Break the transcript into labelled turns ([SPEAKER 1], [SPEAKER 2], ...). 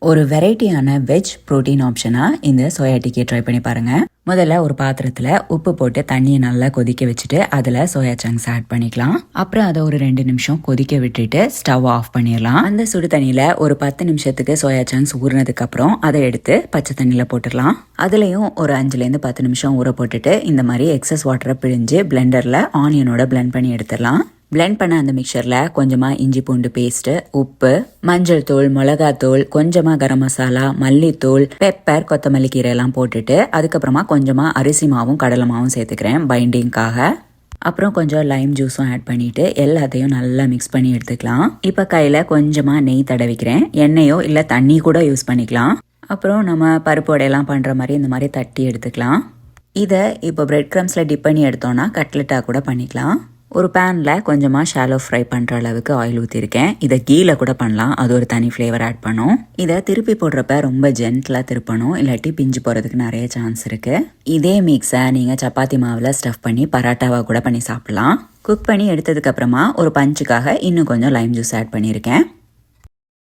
[SPEAKER 1] ஒரு வெரைட்டியான veg protein ஆப்ஷனாக இந்த சோயா டிக்கே ட்ரை பண்ணி பாருங்கள். முதல்ல ஒரு பாத்திரத்தில் உப்பு போட்டு தண்ணியை நல்லா கொதிக்க வச்சுட்டு அதில் சோயா சங்க்ஸ் ஆட் பண்ணிக்கலாம். அப்புறம் அதை ஒரு 2 நிமிஷம் கொதிக்க விட்டுட்டு ஸ்டவ் ஆஃப் பண்ணிடலாம். அந்த சுடு தண்ணியில் ஒரு 10 நிமிஷத்துக்கு சோயா சங்க்ஸ் ஊறினதுக்கு அப்புறம் அதை எடுத்து பச்சை தண்ணியில் போட்டுடலாம். அதுலேயும் ஒரு 5லேருந்து 10 நிமிஷம் ஊற போட்டுட்டு இந்த மாதிரி எக்ஸஸ் வாட்டரை பிழிஞ்சு பிளெண்டரில் ஆனியனோட பிளெண்ட் பண்ணி எடுத்துடலாம். பிளெண்ட் பண்ண அந்த மிக்சரில் கொஞ்சமாக இஞ்சி பூண்டு பேஸ்ட்டு, உப்பு, மஞ்சள் தூள், மிளகாத்தூள், கொஞ்சமாக கரம் மசாலா, மல்லித்தூள், பெப்பர், கொத்தமல்லி கீரை எல்லாம் போட்டுட்டு அதுக்கப்புறமா கொஞ்சமாக அரிசி மாவும் கடலை மாவும் சேர்த்துக்கிறேன் பைண்டிங்காக. அப்புறம் கொஞ்சம் லைம் ஜூஸும் ஆட் பண்ணிட்டு எல்லாத்தையும் நல்லா மிக்ஸ் பண்ணி எடுத்துக்கலாம். இப்போ கையில் கொஞ்சமாக நெய் தடவிக்கிறேன். எண்ணெயோ இல்லை தண்ணி கூட யூஸ் பண்ணிக்கலாம். அப்புறம் நம்ம பருப்பு வடையெல்லாம் பண்ணுற மாதிரி இந்த மாதிரி தட்டி எடுத்துக்கலாம். இதை இப்போ பிரெட் க்ரம்ஸில் டிப் பண்ணி எடுத்தோன்னா கட்லெட்டாக கூட பண்ணிக்கலாம். ஒரு பேனில் கொஞ்சமாக ஷாலோ ஃப்ரை பண்ணுற அளவுக்கு ஆயில் ஊற்றிருக்கேன். இதை கீழே கூட பண்ணலாம், அது ஒரு தனி ஃப்ளேவர் ஆட் பண்ணும். இதை திருப்பி போடுறப்ப ரொம்ப ஜென்டலாக திருப்பணும், இல்லாட்டி பிஞ்சு போகிறதுக்கு நிறைய சான்ஸ் இருக்குது. இதே மிக்ஸை நீங்கள் சப்பாத்தி மாவில் ஸ்டஃப் பண்ணி பராட்டாவாக கூட பண்ணி சாப்பிட்லாம். குக் பண்ணி எடுத்ததுக்கப்புறமா ஒரு பஞ்சுக்காக இன்னும் கொஞ்சம் லைம் ஜூஸ் ஆட் பண்ணியிருக்கேன்.